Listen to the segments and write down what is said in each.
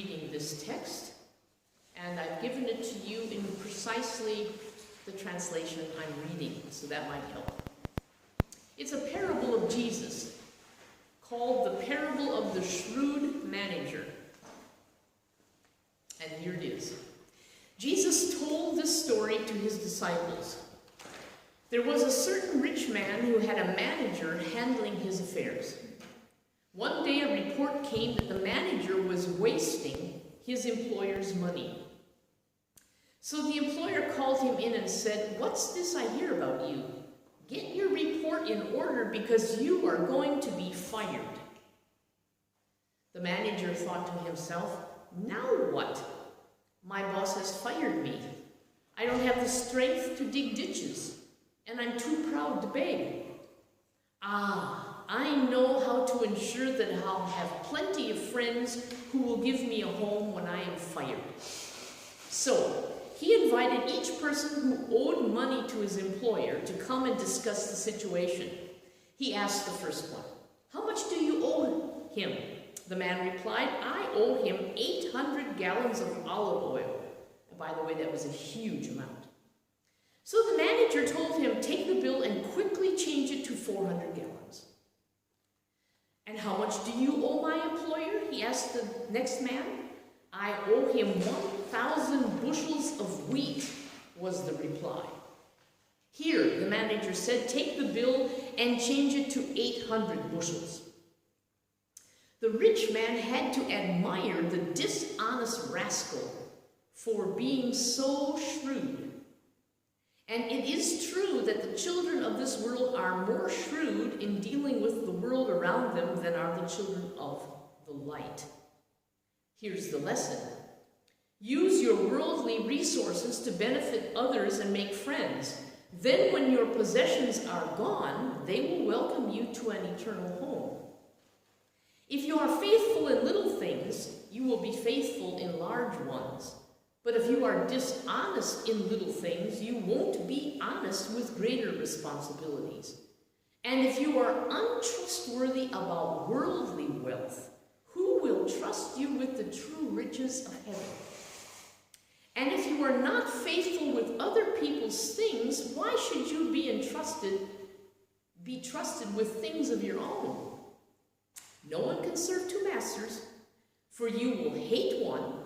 reading this text, and I've given it to you in precisely the translation I'm reading, so that might help. It's a parable of Jesus called the parable of the shrewd manager. And here it is. Jesus told this story to his disciples. There was a certain rich man who had a manager handling his affairs. One day a report came that the manager was wasting his employer's money. So the employer called him in and said, "What's this I hear about you? Get your report in order because you are going to be fired." The manager thought to himself, "Now what? My boss has fired me. I don't have the strength to dig ditches, and I'm too proud to beg. I know how to ensure that I'll have plenty of friends who will give me a home when I am fired." So he invited each person who owed money to his employer to come and discuss the situation. He asked the first one, "How much do you owe him?" The man replied, "I owe him 800 gallons of olive oil." And by the way, that was a huge amount. So the manager told him, "Take the bill and quickly change it to 400 gallons. "And how much do you owe my employer?" he asked the next man. "I owe him 1,000 bushels of wheat," was the reply. "Here," the manager said, "take the bill and change it to 800 bushels. The rich man had to admire the dishonest rascal for being so shrewd. And it is true that the children of this world are more shrewd in dealing with the world around them than are the children of the light. Here's the lesson. Use your worldly resources to benefit others and make friends. Then when your possessions are gone, they will welcome you to an eternal home. If you are faithful in little things, you will be faithful in large ones. But if you are dishonest in little things, you won't be honest with greater responsibilities. And if you are untrustworthy about worldly wealth, who will trust you with the true riches of heaven? And if you are not faithful with other people's things, why should you be trusted with things of your own? No one can serve two masters, for you will hate one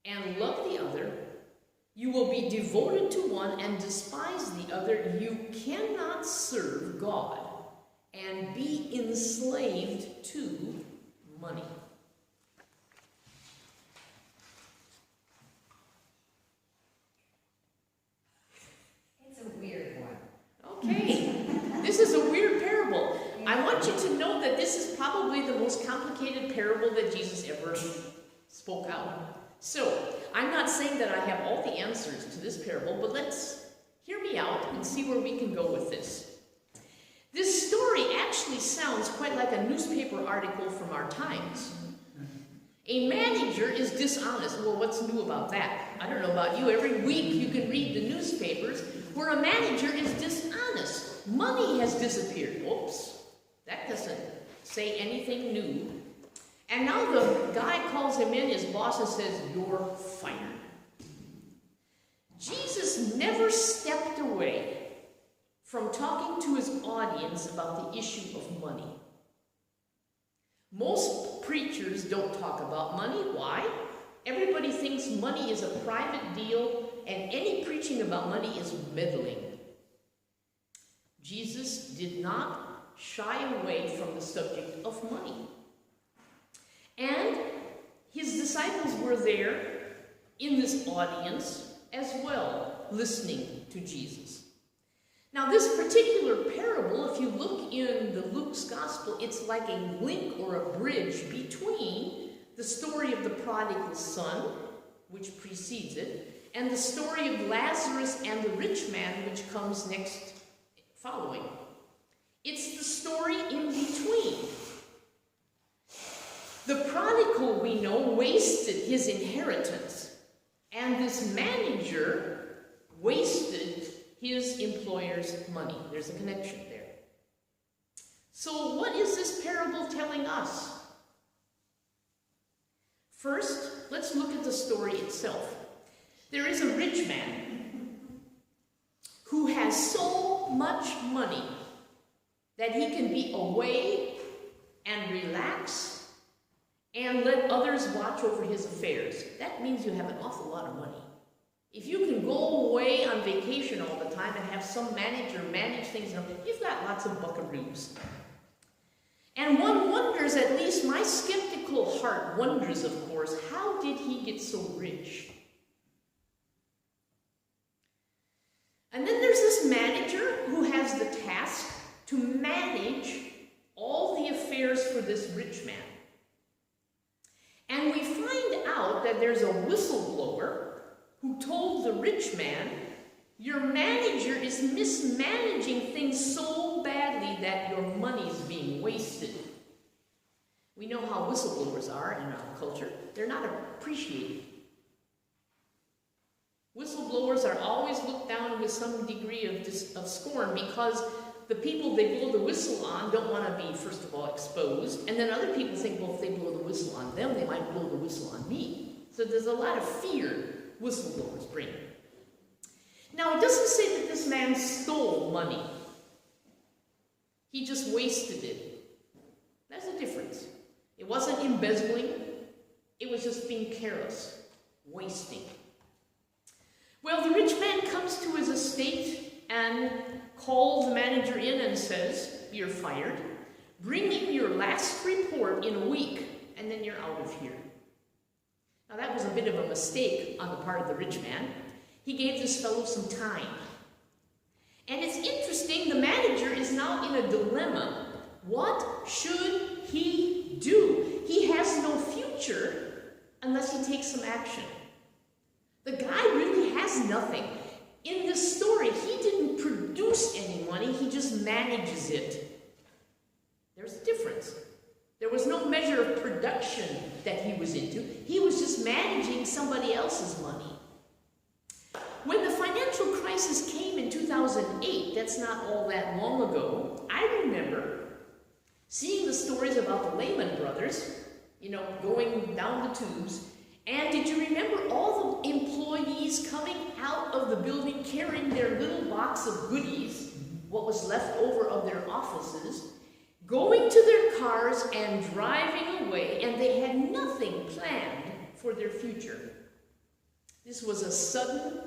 and love the other. You will be devoted to one and despise the other. You cannot serve God and be enslaved to money. It's a weird one. Okay, this is a weird parable. I want you to know that this is probably the most complicated parable that Jesus ever spoke out. So, I'm not saying that I have all the answers to this parable, but let's hear me out and see where we can go with this. This story actually sounds quite like a newspaper article from our times. A manager is dishonest. Well, what's new about that? I don't know about you. Every week you can read the newspapers where a manager is dishonest. Money has disappeared. Oops, that doesn't say anything new. And now the guy calls him in, his boss, and says, "You're fired." Jesus never stepped away from talking to his audience about the issue of money. Most preachers don't talk about money. Why? Everybody thinks money is a private deal, and any preaching about money is meddling. Jesus did not shy away from the subject of money. And his disciples were there in this audience as well, listening to Jesus. Now, this particular parable, if you look in the Luke's gospel, it's like a link or a bridge between the story of the prodigal son, which precedes it, and the story of Lazarus and the rich man, which comes next following. It's the story in between. The prodigal, we know, wasted his inheritance, and this manager wasted his employer's money. There's a connection there. So what is this parable telling us? First, let's look at the story itself. There is a rich man who has so much money that he can be away and relax and let others watch over his affairs. That means you have an awful lot of money. If you can go away on vacation all the time and have some manager manage things, you've got lots of buckaroos. And one wonders, at least my skeptical heart wonders, of course, how did he get so rich? And then there's this manager who has the task to manage all the affairs for this rich man. And we find out that there's a whistleblower who told the rich man, your manager is mismanaging things so badly that your money's being wasted. We know how whistleblowers are in our culture. They're not appreciated. Whistleblowers are always looked down with some degree of scorn because the people they blow the whistle on don't want to be, first of all, exposed. And then other people think, well, if they blow the whistle on them, they might blow the whistle on me. So there's a lot of fear whistleblowers bring. Now, it doesn't say that this man stole money. He just wasted it. That's the difference. It wasn't embezzling. It was just being careless, wasting. Well, the rich man comes to his estate and calls the manager in and says, you're fired. Bring in your last report in a week, and then you're out of here. Now, that was a bit of a mistake on the part of the rich man. He gave this fellow some time. And it's interesting, the manager is now in a dilemma. What should he do? He has no future unless he takes some action. The guy really has nothing. In this story, he didn't produce any money, he just manages it. There's a difference. There was no measure of production that he was into. He was just managing somebody else's money. When the financial crisis came in 2008, that's not all that long ago, I remember seeing the stories about the Lehman Brothers, going down the tubes. And did you remember all the employees coming out of the building carrying their little box of goodies, what was left over of their offices, going to their cars and driving away, and they had nothing planned for their future. This was a sudden,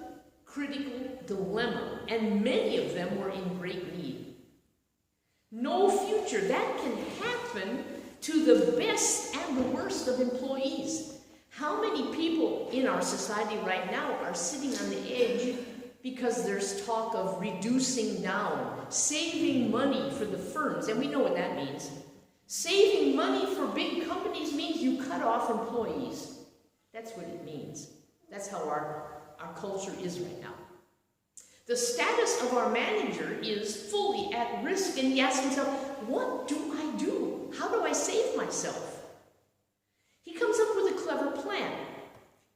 critical dilemma, and many of them were in great need. No future. That can happen to the best and the worst of employees. How many people in our society right now are sitting on the edge because there's talk of reducing down, saving money for the firms, and we know what that means. Saving money for big companies means you cut off employees. That's what it means. That's how our culture is right now. The status of our manager is fully at risk, and he asks himself, what do I do? How do I save myself? He comes up with a clever plan.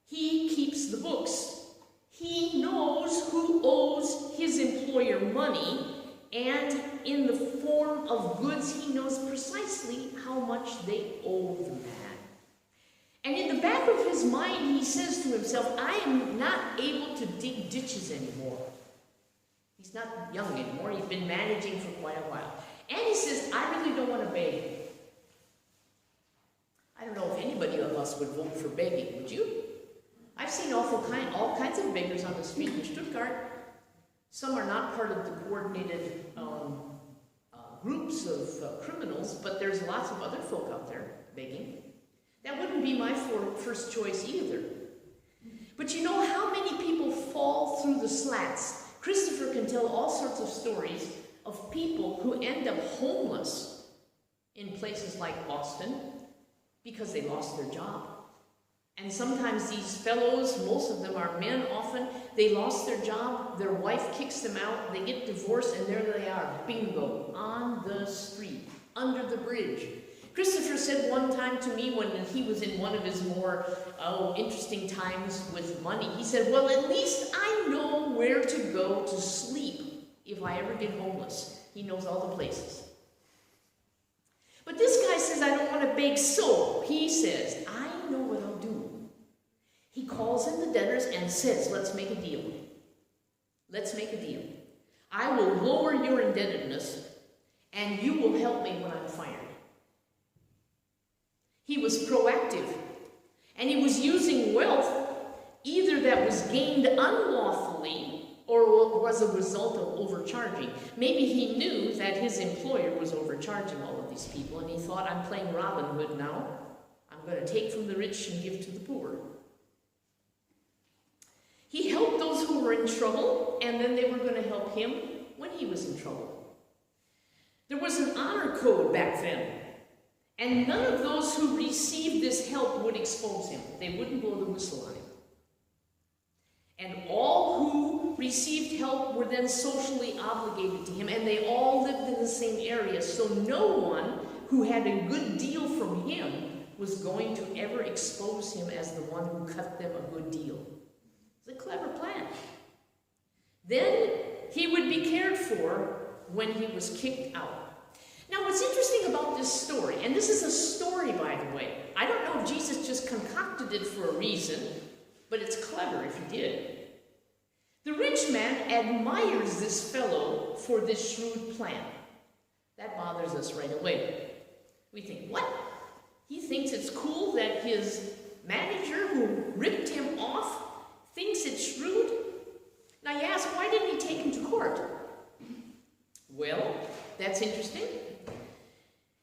He keeps the books. He knows who owes his employer money, and in the form of goods, he knows precisely how much they owe the man. And in the back of his mind, he says to himself, I am not able to dig ditches anymore. He's not young anymore. He's been managing for quite a while. And he says, I really don't want to beg. I don't know if anybody of us would vote for begging, would you? I've seen all kinds of beggars on the street in Stuttgart. Some are not part of the coordinated groups of criminals, but there's lots of other folk out there begging. That wouldn't be my first choice either. But you know how many people fall through the slats? Christopher can tell all sorts of stories of people who end up homeless in places like Boston because they lost their job. And sometimes these fellows, most of them are men often, they lost their job, their wife kicks them out, they get divorced, and there they are, bingo, on the street, under the bridge. Christopher said one time to me when he was in one of his more interesting times with money, he said, well, at least I know where to go to sleep if I ever get homeless. He knows all the places. But this guy says, I don't want to beg, so he says, I know what I'll do. debtors and says, let's make a deal. Let's make a deal. I will lower your indebtedness, and you will help me when I'm fired. He was proactive, and he was using wealth either that was gained unlawfully or was a result of overcharging. Maybe he knew that his employer was overcharging all of these people, and he thought, I'm playing Robin Hood now. I'm going to take from the rich and give to the poor. He helped those who were in trouble, and then they were going to help him when he was in trouble. There was an honor code back then, and none of those who received this help would expose him. They wouldn't blow the whistle on him. And all who received help were then socially obligated to him, and they all lived in the same area, so no one who had a good deal from him was going to ever expose him as the one who cut them a good deal. It's a clever plan. Then he would be cared for when he was kicked out. Now, what's interesting about this story, and this is a story, by the way. I don't know if Jesus just concocted it for a reason, but it's clever if he did. The rich man admires this fellow for this shrewd plan. That bothers us right away. We think, what? He thinks it's cool that his manager who ripped him off thinks it's shrewd? Now you ask, why didn't he take him to court? Well, that's interesting.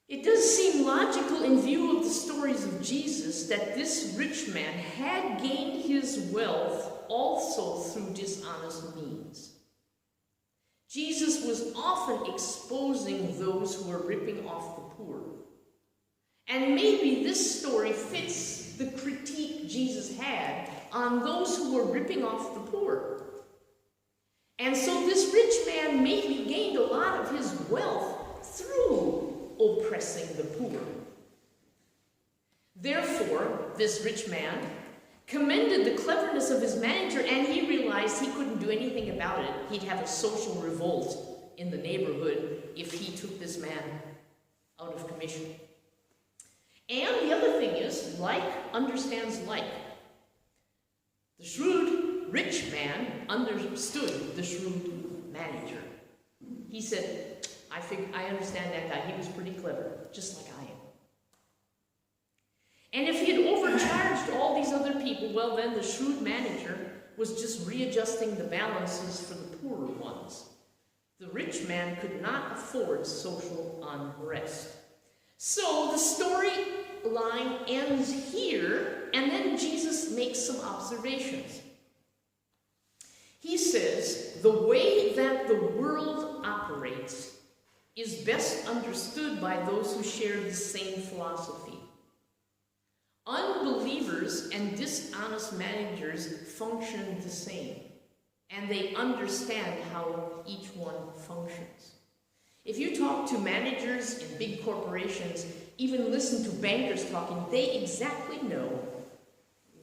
It does seem logical in view of the stories of Jesus that this rich man had gained his wealth also through dishonest means. Jesus was often exposing those who were ripping off the poor. And maybe this story fits the critique Jesus had on those who were ripping off the poor. And so this rich man maybe gained a lot of his wealth through oppressing the poor. Therefore, this rich man commended the cleverness of his manager, and he realized he couldn't do anything about it. He'd have a social revolt in the neighborhood if he took this man out of commission. And the other thing is, like understands like. The shrewd rich man understood the shrewd manager. He said, I understand that guy. He was pretty clever, just like I am. And if he had overcharged all these other people, well, then the shrewd manager was just readjusting the balances for the poorer ones. The rich man could not afford social unrest. So the storyline ends here, and then Jesus makes some observations. He says, the way that the world operates is best understood by those who share the same philosophy. Unbelievers and dishonest managers function the same, and they understand how each one functions. If you talk to managers in big corporations, even listen to bankers talking, they exactly know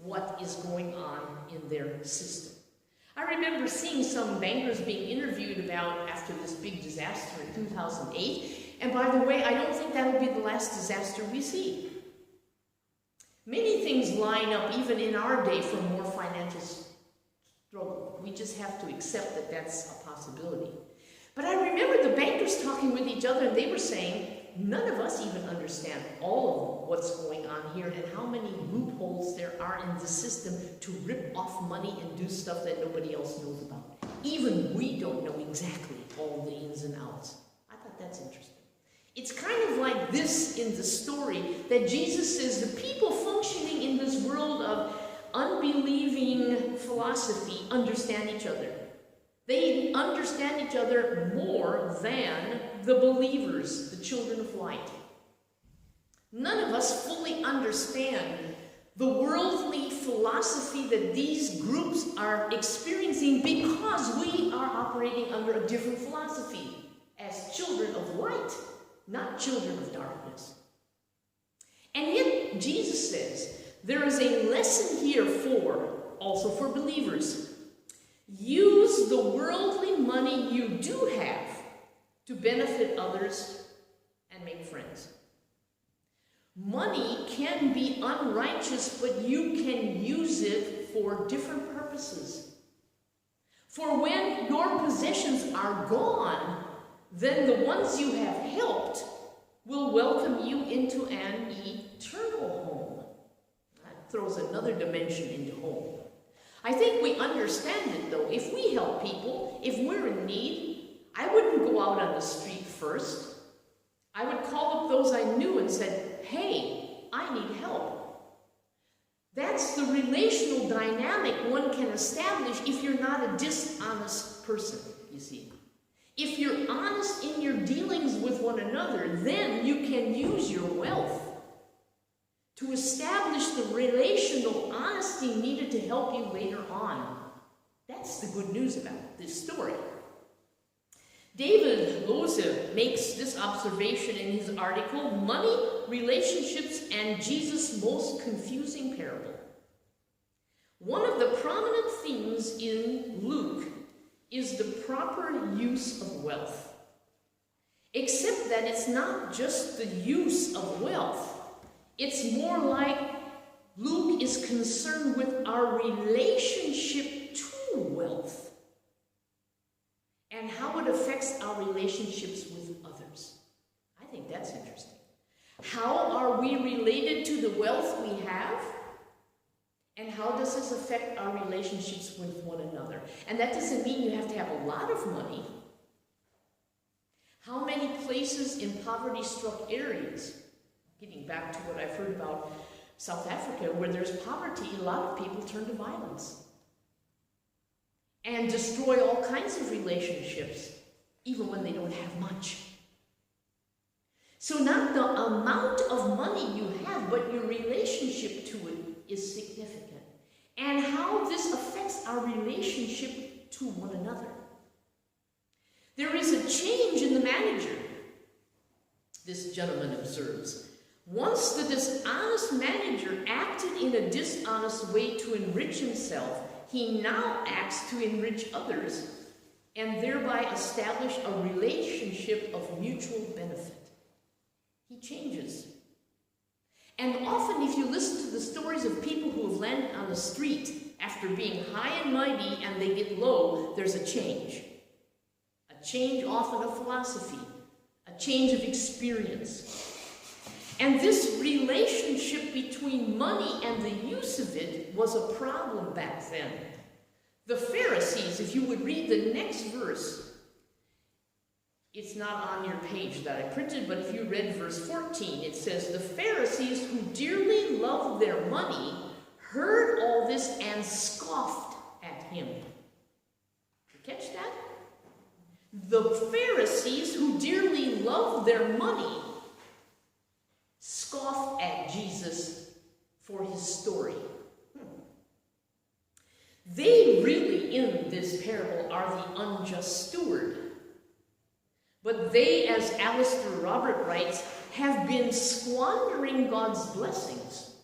what is going on in their system. I remember seeing some bankers being interviewed about after this big disaster in 2008, and by the way, I don't think that'll be the last disaster we see. Many things line up even in our day for more financial struggle. We just have to accept that that's a possibility. But I remember the bankers talking with each other, and they were saying, none of us even understand all of what's going on here and how many loopholes there are in the system to rip off money and do stuff that nobody else knows about. Even we don't know exactly all the ins and outs. I thought that's interesting. It's kind of like this in the story that Jesus says the people functioning in this world of unbelieving philosophy understand each other. They understand each other more than the believers, the children of light. None of us fully understand the worldly philosophy that these groups are experiencing because we are operating under a different philosophy as children of light, not children of darkness. And yet, Jesus says, there is a lesson here also for believers. Use the worldly money you do have to benefit others and make friends. Money can be unrighteous, but you can use it for different purposes. For when your possessions are gone, then the ones you have helped will welcome you into an eternal home. That throws another dimension into home. I think we understand it, though. If we help people, if we're in need, I wouldn't go out on the street first. I would call up those I knew and said, hey, I need help. That's the relational dynamic one can establish if you're not a dishonest person, you see. If you're honest in your dealings with one another, then you can use your wealth to establish the relational honesty needed to help you later on. That's the good news about this story. David Lose makes this observation in his article, Money, Relationships, and Jesus' Most Confusing Parable. One of the prominent themes in Luke is the proper use of wealth. Except that it's not just the use of wealth. It's more like Luke is concerned with our relationship to wealth and how it affects our relationships with others. I think that's interesting. How are we related to the wealth we have? And how does this affect our relationships with one another? And that doesn't mean you have to have a lot of money. How many places in poverty-struck areas, getting back to what I've heard about South Africa, where there's poverty, a lot of people turn to violence and destroy all kinds of relationships, even when they don't have much. So not the amount of money you have, but your relationship to it is significant. And how this affects our relationship to one another. There is a change in the manager, this gentleman observes. Once the dishonest manager acted in a dishonest way to enrich himself, he now acts to enrich others and thereby establish a relationship of mutual benefit. He changes. And often if you listen to the stories of people who have landed on the street after being high and mighty and they get low, there's a change. A change often of philosophy, a change of experience. And this relationship between money and the use of it was a problem back then. The Pharisees, if you would read the next verse, it's not on your page that I printed, but if you read verse 14, it says, the Pharisees who dearly loved their money heard all this and scoffed at him. Did you catch that? The Pharisees who dearly loved their money scoffed at Jesus for his story. They really, in this parable, are the unjust steward. But they, as Alistair Robert writes, have been squandering God's blessings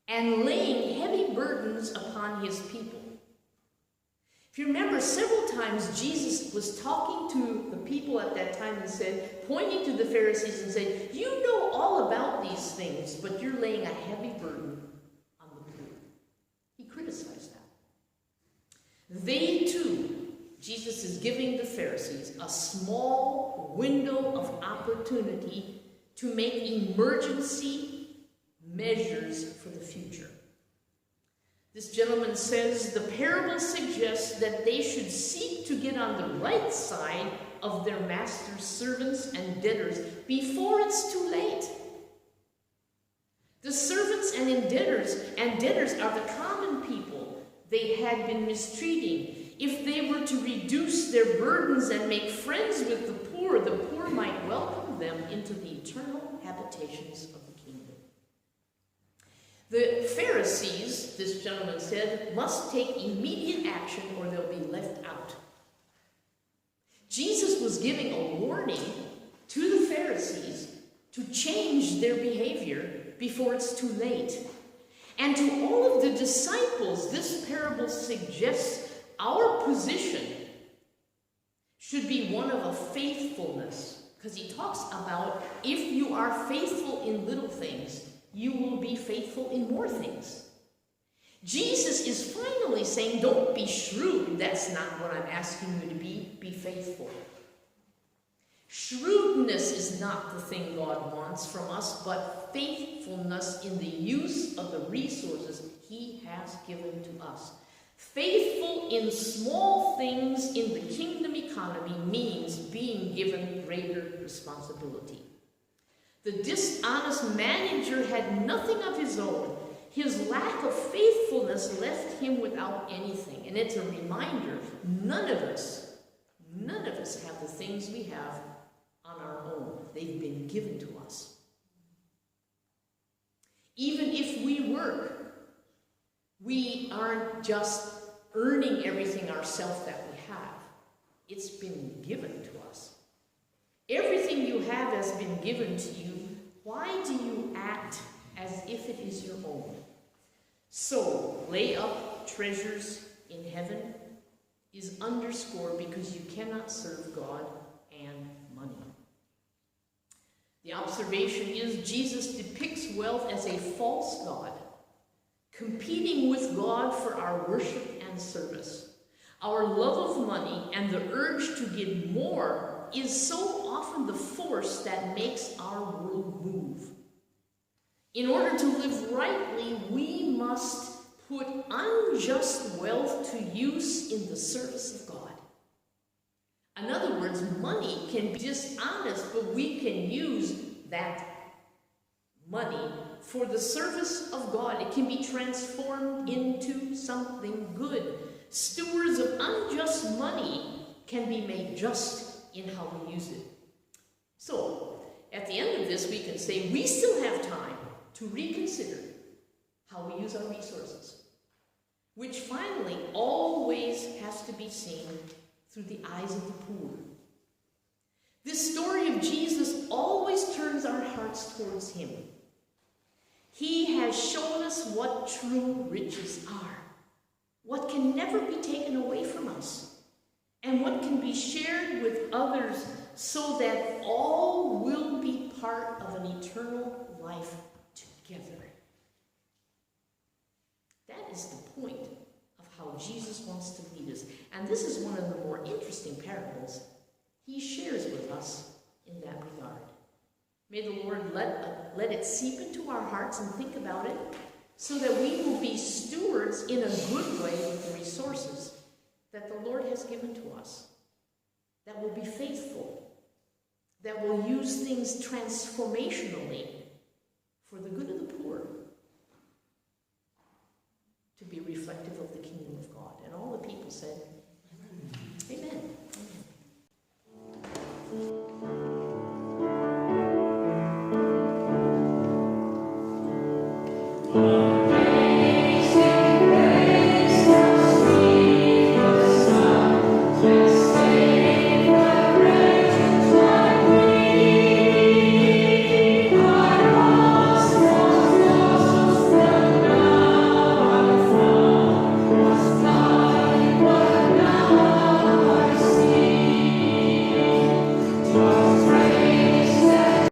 and laying heavy burdens upon his people. If you remember, several times Jesus was talking to the people at that time and said, pointing to the Pharisees and saying, you know all about these things, but you're laying a heavy burden on the poor. He criticized that. They too, Jesus is giving the Pharisees a small window of opportunity to make emergency measures for the future. This gentleman says the parable suggests that they should seek to get on the right side of their master's servants and debtors before it's too late. The servants and debtors are the common people they had been mistreating. If they were to reduce their burdens and make friends with the poor might welcome them into the eternal habitations of the kingdom. The Pharisees, this gentleman said, must take immediate action or they'll be left out. Jesus was giving a warning to the Pharisees to change their behavior before it's too late. And to all of the disciples, this parable suggests our position should be one of a faithfulness because he talks about if you are faithful in little things, you will be faithful in more things. Jesus is finally saying, don't be shrewd. That's not what I'm asking you to be. Be faithful. Shrewdness is not the thing God wants from us, but faithfulness in the use of the resources he has given to us. Faithful in small things in the kingdom economy means being given greater responsibility. The dishonest manager had nothing of his own. His lack of faithfulness left him without anything. And it's a reminder, none of us have the things we have on our own. They've been given to us. Even if we work, we aren't just earning everything ourselves that we have. It's been given to us. Everything you have has been given to you. Why do you act as if it is your own? So, lay up treasures in heaven is underscored because you cannot serve God and money. The observation is Jesus depicts wealth as a false god, competing with God for our worship and service. Our love of money and the urge to give more is so often the force that makes our world move. In order to live rightly, we must put unjust wealth to use in the service of God. In other words, money can be dishonest, but we can use that money for the service of God. It can be transformed into something good. Stewards of unjust money can be made just in how we use it. So, at the end of this, we can say we still have time to reconsider how we use our resources, which finally always has to be seen through the eyes of the poor. This story of Jesus always turns our hearts towards him. He has shown us what true riches are, what can never be taken away from us, and what can be shared with others so that all will be part of an eternal life together. That is the point of how Jesus wants to lead us. And this is one of the more interesting parables he shares with us in that regard. May the Lord let it seep into our hearts and think about it so that we will be stewards in a good way with the resources that the Lord has given to us, that will be faithful, that will use things transformationally for the good of the poor, to be reflective of the kingdom of God. And all the people said, Amen. Amen.